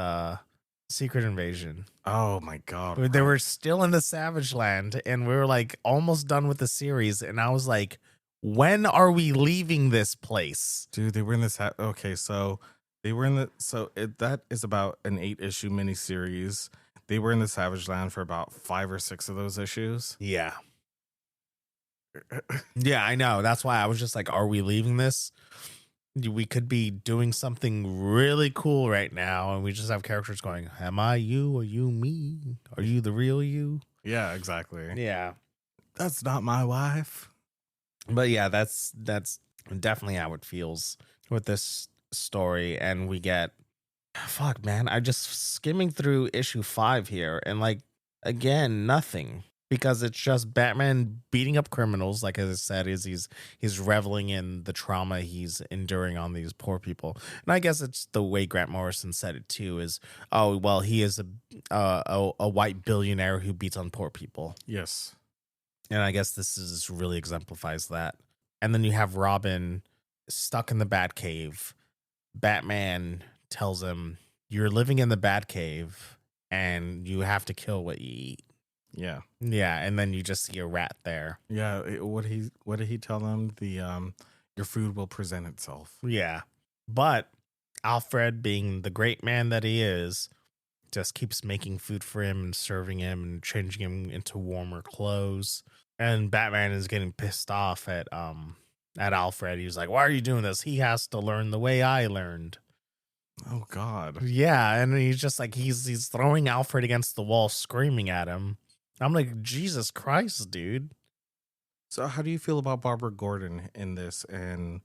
Secret Invasion. Oh my god. They were still in the Savage Land and we were like almost done with the series, and I was like, when are we leaving this place? Dude, they were in this okay, so they were in that is about an 8-issue miniseries. They were in the Savage Land for about 5 or 6 of those issues. Yeah. Yeah, I know. That's why I was just like, are we leaving this? We could be doing something really cool right now, and we just have characters going, am I you? Are you me? Are you the real you? Yeah, exactly. Yeah. That's not my wife. But yeah, that's definitely how it feels with this story. And we get, fuck, man, I just skimming through issue 5 here, and like, again, nothing. Because it's just Batman beating up criminals, like as I said, he's reveling in the trauma he's enduring on these poor people. And I guess it's the way Grant Morrison said it too, is, oh, well, he is a white billionaire who beats on poor people. Yes. And I guess this really exemplifies that. And then you have Robin stuck in the Batcave. Batman tells him, you're living in the Batcave and you have to kill what you eat. Yeah. Yeah, and then you just see a rat there. Yeah, what did he tell them? Your food will present itself. Yeah. But Alfred, being the great man that he is, just keeps making food for him and serving him and changing him into warmer clothes. And Batman is getting pissed off at Alfred. He's like, "Why are you doing this? He has to learn the way I learned." Oh God. Yeah, and he's just like he's throwing Alfred against the wall, screaming at him. I'm like, Jesus Christ, dude. So how do you feel about Barbara Gordon in this? And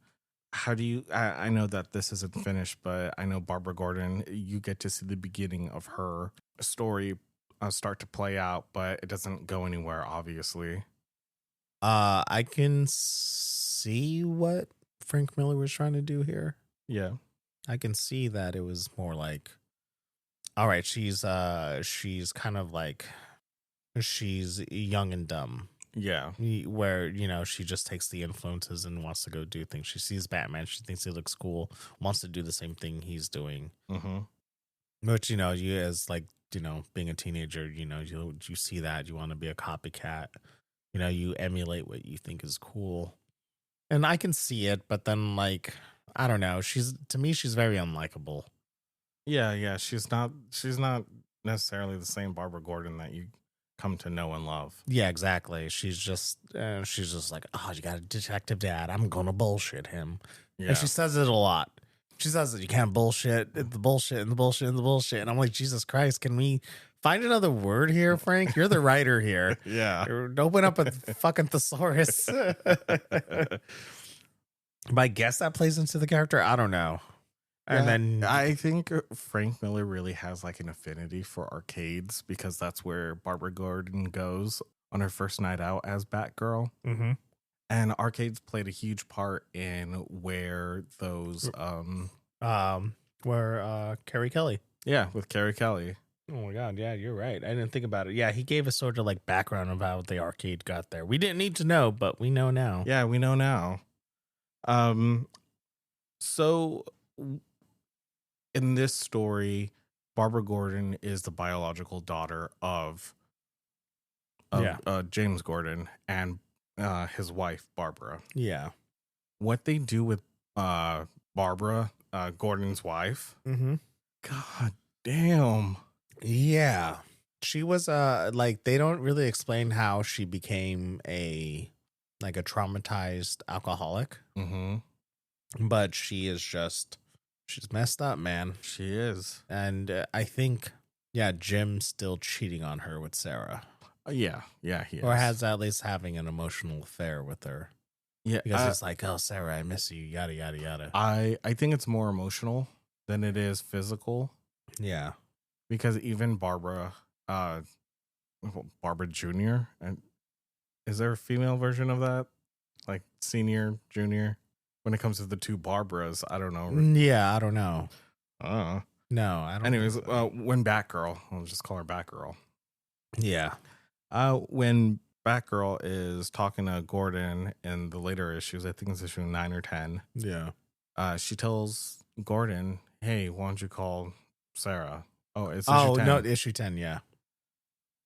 how do you, I know that this isn't finished, but I know Barbara Gordon, you get to see the beginning of her story start to play out, but it doesn't go anywhere, obviously. I can see what Frank Miller was trying to do here. Yeah. I can see that it was more like, all right, she's kind of like, she's young and dumb. Yeah. Where, you know, she just takes the influences and wants to go do things. She sees Batman. She thinks he looks cool, wants to do the same thing he's doing. Mm-hmm. Which, you know, you as like, you know, being a teenager, you know, you see that you want to be a copycat. You know, you emulate what you think is cool. And I can see it, but then like, I don't know. To me, she's very unlikable. Yeah. She's not necessarily the same Barbara Gordon that you come to know and love. Yeah, exactly. She's just like, oh, you got a detective dad. I'm gonna bullshit him. Yeah. And she says it a lot. She says that you can't bullshit the bullshit and the bullshit and the bullshit. And I'm like, Jesus Christ, can we find another word here, Frank? You're the writer here. Yeah. Open up a fucking thesaurus. But I guess that plays into the character. I don't know. And then I think Frank Miller really has like an affinity for arcades because that's where Barbara Gordon goes on her first night out as Batgirl. Mm-hmm. And arcades played a huge part in where those where Carrie Kelly. Yeah, with Carrie Kelly. Oh my God, yeah, you're right. I didn't think about it. Yeah, he gave us sort of like background of how the arcade got there. We didn't need to know, but we know now. Yeah, we know now. So in this story, Barbara Gordon is the biological daughter of James Gordon and his wife, Barbara. Yeah. What they do with Barbara, Gordon's wife, God damn. Yeah. She was like, they don't really explain how she became a traumatized alcoholic. But she's messed up, man. She is. And I think, Jim's still cheating on her with Sarah. Yeah, he is. Or has at least having an emotional affair with her. Yeah. Because it's like, oh, Sarah, I miss you, yada, yada, yada. I think it's more emotional than it is physical. Yeah. Because even Barbara Jr., and is there a female version of that? Like senior, junior? When it comes to the two Barbaras, I don't know. Yeah, I don't know. No, I don't. Anyways, when Batgirl, I'll just call her Batgirl. Yeah. When Batgirl is talking to Gordon in the later issues, I think it's issue 9 or 10. Yeah. She tells Gordon, "Hey, why don't you call Sarah?" Oh, it's issue 10. No, issue 10. Yeah.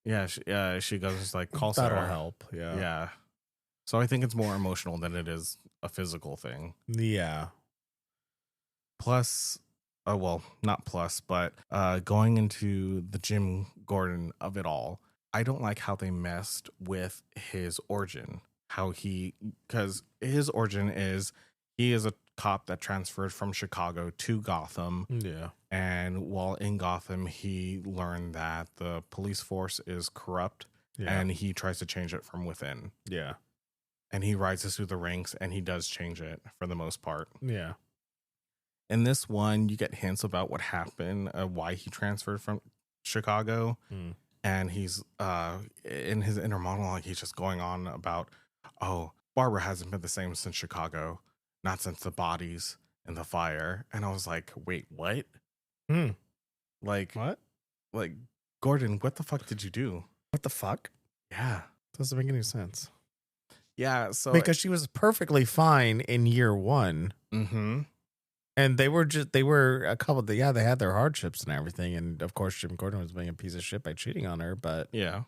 Yeah. She goes like, "Call That'll Sarah." help. Yeah. Yeah. So I think it's more emotional than it is a physical thing. Yeah. Plus, not plus, but going into the Jim Gordon of it all, I don't like how they messed with his origin. Because his origin is he is a cop that transferred from Chicago to Gotham. Yeah. And while in Gotham, he learned that the police force is corrupt and he tries to change it from within. Yeah. And he rises through the ranks and he does change it for the most part. Yeah. In this one, you get hints about what happened, why he transferred from Chicago. And he's in his inner monologue, he's just going on about, oh, Barbara hasn't been the same since Chicago, not since the bodies and the fire. And I was like, wait, what? Like, what? Like, Gordon, what the fuck did you do? What the fuck? Yeah. Doesn't make any sense. Yeah. So because she was perfectly fine in year one. And they were a couple they had their hardships and everything. And of course, Jim Gordon was being a piece of shit by cheating on her. But yeah,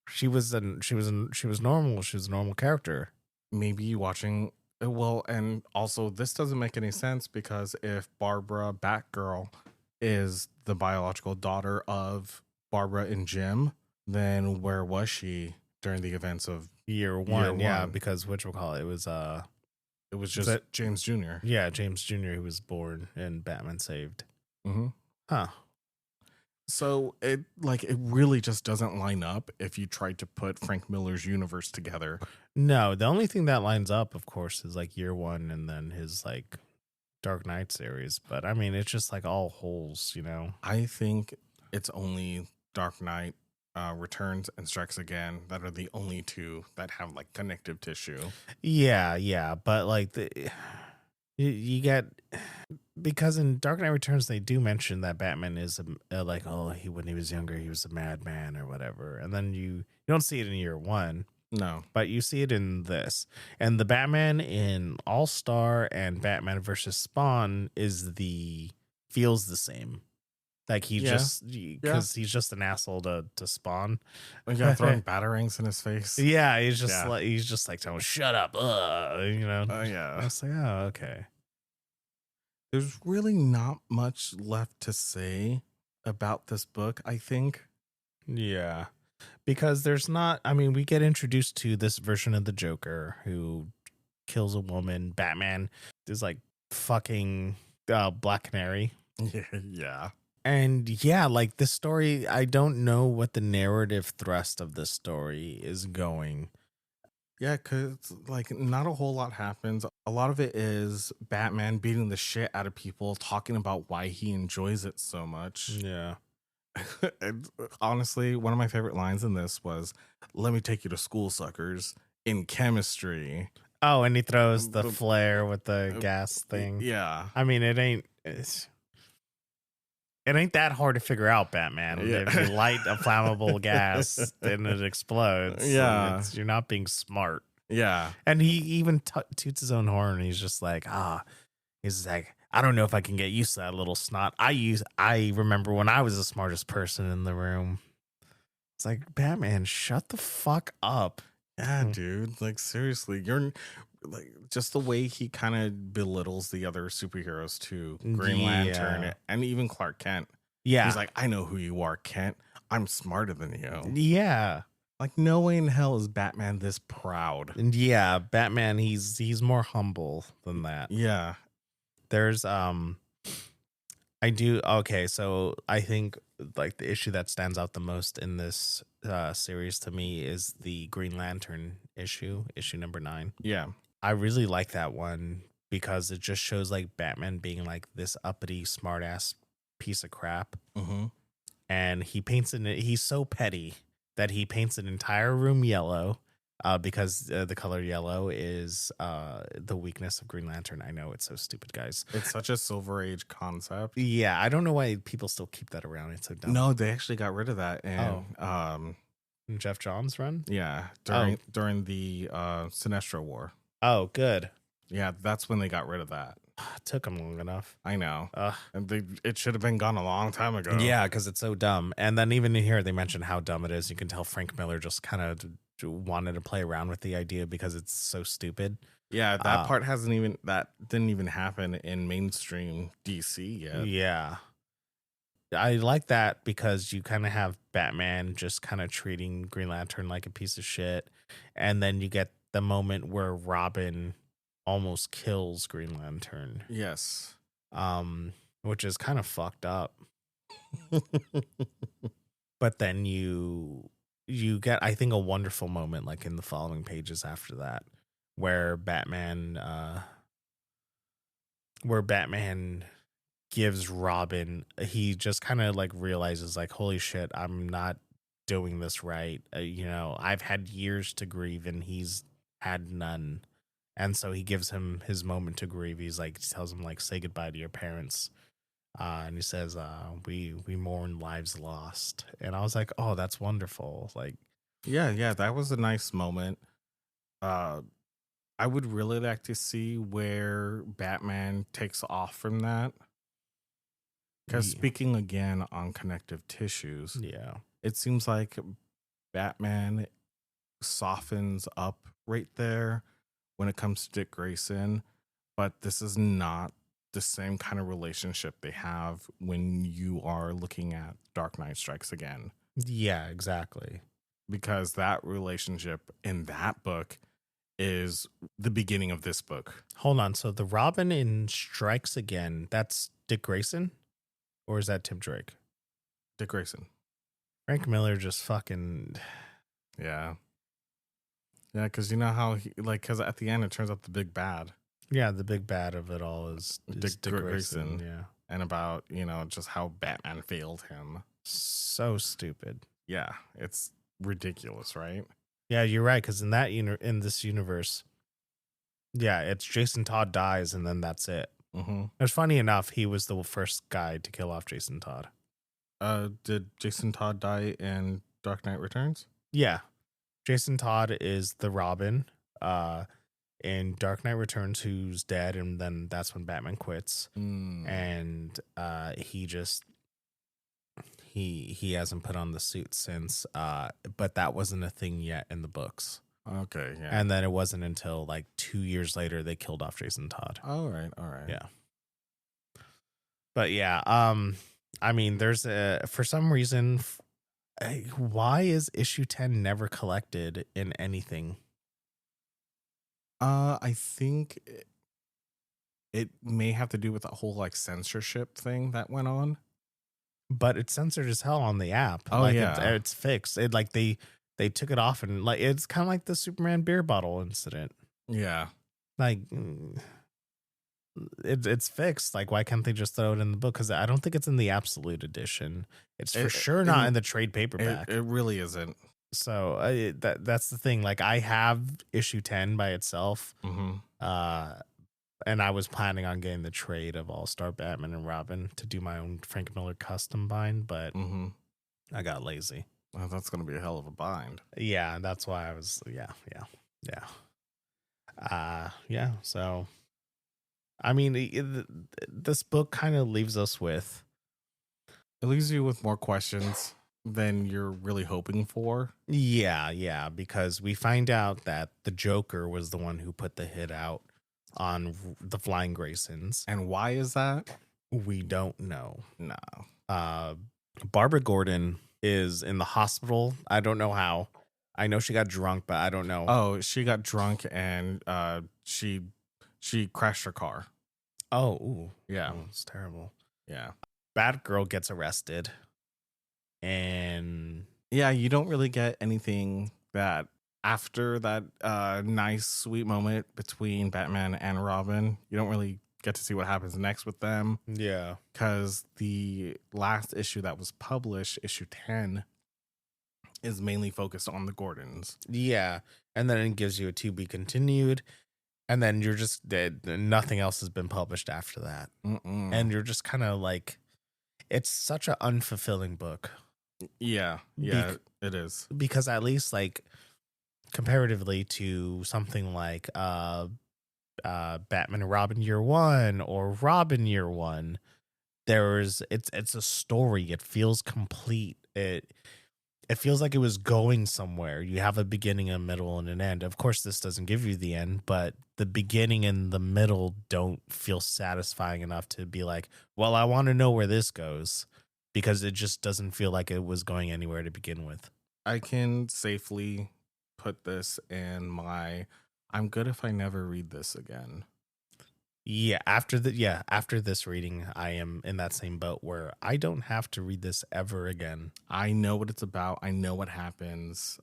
she was normal. She was a normal character. Maybe watching. Well, and also this doesn't make any sense because if Barbara Batgirl is the biological daughter of Barbara and Jim, then where was she during the events of year one? Yeah, because it was just James Jr. Yeah, James Jr. who was born and Batman saved. Huh. So it really just doesn't line up if you try to put Frank Miller's universe together. No, the only thing that lines up, of course, is like year one and then his like Dark Knight series. But I mean, it's just like all holes, you know? I think it's only Dark Knight Returns and Strikes Again that are the only two that have like connective tissue. Yeah. But like you get, because in Dark Knight Returns they do mention that Batman is when he was younger he was a madman or whatever, and then you don't see it in year one. No, but you see it in this, and the Batman in All Star and Batman versus Spawn feels the same. Like because he's just an asshole to Spawn. Yeah, throwing batarangs in his face. Yeah, he's just like telling him, shut up, you know. Oh yeah. I was like, oh okay. There's really not much left to say about this book, I think. Yeah. because there's not, I mean, we get introduced to this version of the Joker who kills a woman. Batman is like fucking Black Canary. Yeah. And yeah, like this story, I don't know what the narrative thrust of this story is going. Yeah, because like not a whole lot happens. A lot of it is Batman beating the shit out of people, talking about why he enjoys it so much. Yeah. And honestly, one of my favorite lines in this was, "Let me take you to school, suckers, in chemistry." Oh, and he throws the flare with the gas thing. Yeah. I mean, it ain't that hard to figure out, Batman. Yeah. If you light a flammable gas, then it explodes. Yeah. You're not being smart. Yeah. And he even toots his own horn. He's just like, he's like, I don't know if I can get used to that little snot. I remember when I was the smartest person in the room. It's like, Batman, shut the fuck up. Yeah, dude. Like, seriously, you're like, just the way he kind of belittles the other superheroes too. Green Lantern and even Clark Kent. Yeah. He's like, I know who you are, Kent. I'm smarter than you. Yeah. Like, no way in hell is Batman this proud. And yeah, Batman, he's more humble than that. Yeah. There's so I think like the issue that stands out the most in this series to me is the Green Lantern issue number 9. Yeah. I really like that one because it just shows like Batman being like this uppity smartass piece of crap. Mm-hmm. And he paints he's so petty that he paints an entire room yellow. Because the color yellow is the weakness of Green Lantern. I know, it's so stupid, guys. It's such a Silver Age concept. Yeah, I don't know why people still keep that around. It's so dumb. No, they actually got rid of that. And in Jeff Johns' run? Yeah, during the Sinestro War. Oh, good. Yeah, that's when they got rid of that. It took them long enough. I know. And it should have been gone a long time ago. Yeah, because it's so dumb. And then even in here, they mention how dumb it is. You can tell Frank Miller just kind of wanted to play around with the idea because it's so stupid. Yeah, that part didn't even happen in mainstream DC yet. Yeah. I like that because you kind of have Batman just kind of treating Green Lantern like a piece of shit. And then you get the moment where Robin almost kills Green Lantern. Yes. Which is kind of fucked up. But then you get, I think, a wonderful moment like in the following pages after that where Batman gives Robin, he just kind of like realizes like, holy shit, I'm not doing this right. I've had years to grieve and he's had none. And so he gives him his moment to grieve. He's like, tells him like, say goodbye to your parents. And he says, we mourn lives lost. And I was like, oh, that's wonderful. Like, yeah, that was a nice moment. I would really like to see where Batman takes off from that. Because speaking again on connective tissues, it seems like Batman softens up right there when it comes to Dick Grayson, but this is not the same kind of relationship they have when you are looking at Dark Knight Strikes Again. Yeah, exactly. Because that relationship in that book is the beginning of this book. Hold on. So the Robin in Strikes Again, that's Dick Grayson? Or is that Tim Drake? Dick Grayson. Frank Miller just fucking... Yeah. Yeah, because you know how because at the end it turns out the big bad. Yeah, the big bad of it all is Dick Grayson. Yeah. And about, just how Batman failed him. So stupid. Yeah, it's ridiculous, right? Yeah, you're right, because in this universe, yeah, it's Jason Todd dies and then that's it. Mm-hmm. It's funny enough, he was the first guy to kill off Jason Todd. Did Jason Todd die in Dark Knight Returns? Yeah. Jason Todd is the Robin in Dark Knight Returns who's dead, and then that's when Batman quits. And he hasn't put on the suit since, but that wasn't a thing yet in the books. Okay, yeah. And then it wasn't until like 2 years later they killed off Jason Todd. All right. Yeah. But yeah, I mean, there's for some reason Why is issue 10 never collected in anything? I think it may have to do with the whole like censorship thing that went on. But it's censored as hell on the app. Oh, like yeah. it's fixed. It like they took it off, and like it's kind of like the Superman beer bottle incident. Yeah. Like it's fixed. Like, why can't they just throw it in the book? Because I don't think it's in the absolute edition. It's for sure not in the trade paperback. It really isn't. So that's the thing. Like, I have issue 10 by itself. And I was planning on getting the trade of All-Star Batman and Robin to do my own Frank Miller custom bind, but I got lazy. Well, that's going to be a hell of a bind. Yeah, that's why I was, yeah. So, I mean, this book kind of leaves us with... It leaves you with more questions than you're really hoping for. Yeah, because we find out that the Joker was the one who put the hit out on the Flying Graysons. And why is that? We don't know. No. Barbara Gordon is in the hospital. I don't know how. I know she got drunk, but I don't know. Oh, she got drunk and she crashed her car. Oh, ooh. Yeah. Oh, it's terrible. Yeah. Batgirl gets arrested. And yeah, you don't really get anything that after that nice, sweet moment between Batman and Robin. You don't really get to see what happens next with them. Yeah. Because the last issue that was published, issue 10, is mainly focused on the Gordons. Yeah. And then it gives you a to be continued. And then you're just dead. Nothing else has been published after that. And you're just kind of like, it's such an unfulfilling book. Yeah, it is. Because at least, like, comparatively to something like Batman and Robin Year One or Robin Year One, it's a story. It feels complete. It feels like it was going somewhere. You have a beginning, a middle, and an end. Of course, this doesn't give you the end, but the beginning and the middle don't feel satisfying enough to be like, well, I want to know where this goes, because it just doesn't feel like it was going anywhere to begin with. I can safely put this in my I'm good if I never read this again. Yeah, after this reading, I am in that same boat where I don't have to read this ever again. I know what it's about. I know what happens.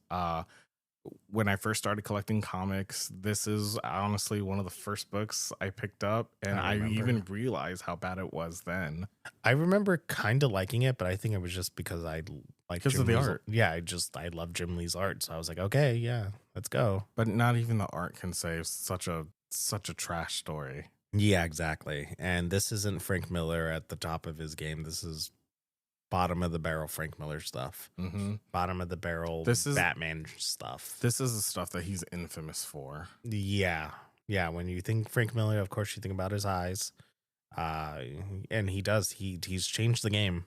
When I first started collecting comics, this is honestly one of the first books I picked up, and I even realized how bad it was then. I remember kind of liking it, but I think it was just because I like because of the art. Yeah, I love Jim Lee's art, so I was like, okay, yeah, let's go. But not even the art can save such a trash story. Yeah, exactly. And this isn't Frank Miller at the top of his game. This is bottom of the barrel Frank Miller stuff. Bottom of the barrel Batman stuff. This is the stuff that he's infamous for. Yeah. When you think Frank Miller, of course you think about his eyes. And he does. He's changed the game.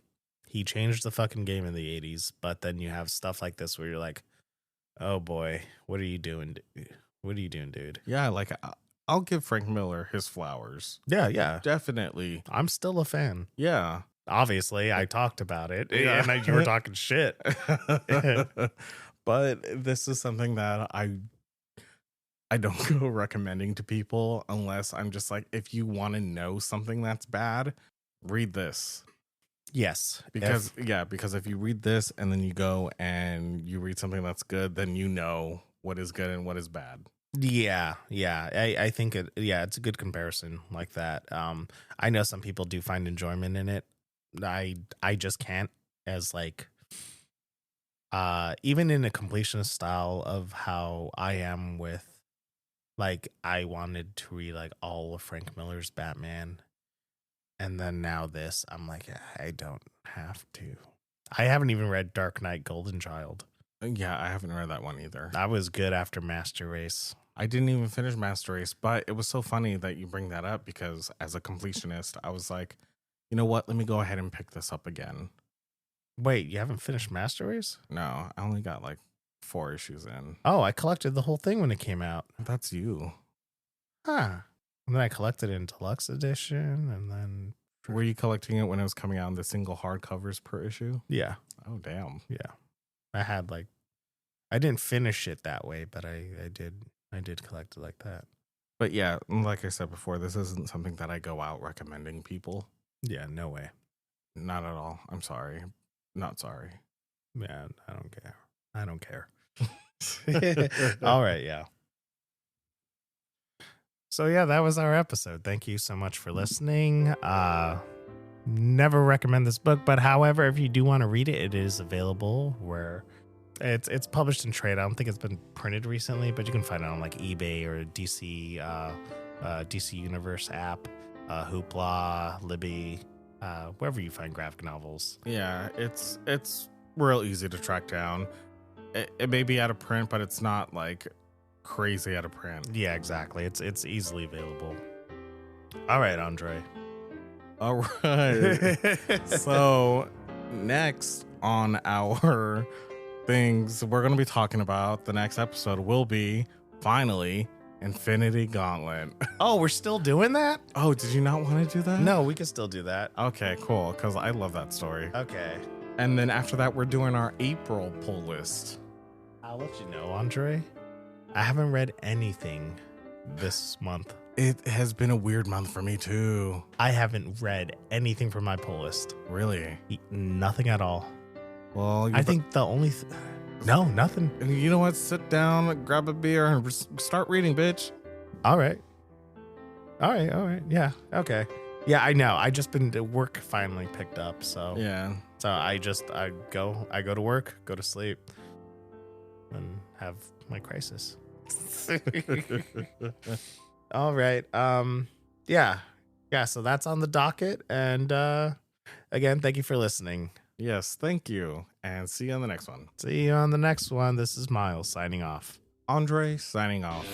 He changed the fucking game in the 80s. But then you have stuff like this where you're like, oh boy, what are you doing? What are you doing, dude? Yeah, like I'll give Frank Miller his flowers. Yeah. Definitely. I'm still a fan. Yeah. Obviously, I talked about it. Yeah. And you were talking shit. But this is something that I don't go recommending to people unless I'm just like, if you want to know something that's bad, read this. Yes. Because if you read this and then you go and you read something that's good, then you know what is good and what is bad. Yeah. I think it's a good comparison like that. I know some people do find enjoyment in it. I just can't, as like even in a completionist style of how I am with, like, I wanted to read like all of Frank Miller's Batman, and then now this, I'm like, I don't have to. I haven't even read Dark Knight Golden Child. Yeah, I haven't read that one either. I was good after Master Race. I didn't even finish Master Race, but it was so funny that you bring that up because as a completionist, I was like, you know what? Let me go ahead and pick this up again. Wait, you haven't finished Master Race? No, I only got like 4 issues in. Oh, I collected the whole thing when it came out. That's you. Huh. And then I collected it in deluxe edition, and then... Were you collecting it when it was coming out in the single hardcovers per issue? Yeah. Oh, damn. Yeah. I didn't finish it that way, but I did collect it like that. But yeah, like I said before, this isn't something that I go out recommending people. Yeah, no way. Not at all. I'm sorry. Not sorry. Man, I don't care. All right, yeah. So yeah, that was our episode. Thank you so much for listening. Never recommend this book, but however, if you do want to read it, it is available where it's published in trade. I don't think it's been printed recently, but you can find it on like eBay or DC Universe app, Hoopla, Libby, wherever you find graphic novels. Yeah, it's real easy to track down. It may be out of print, but it's not like crazy out of print. Yeah, exactly. It's easily available. All right, Andre. All right. So next on our things we're going to be talking about, the next episode will be finally Infinity Gauntlet. Oh, we're still doing that? Oh, did you not want to do that? No, we can still do that. Okay, cool, because I love that story. Okay. And then after that, we're doing our April pull list. I'll let you know, Andre. I haven't read anything this month. It has been a weird month for me too. I haven't read anything from my pull list. Really? Nothing at all. Well, I think the only no, nothing. You know what? Sit down, grab a beer, and start reading, bitch. All right. Yeah. Okay. Yeah, I know. I just been work finally picked up, so yeah. So I go to work, go to sleep, and have my crisis. All right. Yeah. So that's on the docket, and again, thank you for listening. Yes, thank you. And see you on the next one. See you on the next one. This is Miles signing off. Andre signing off.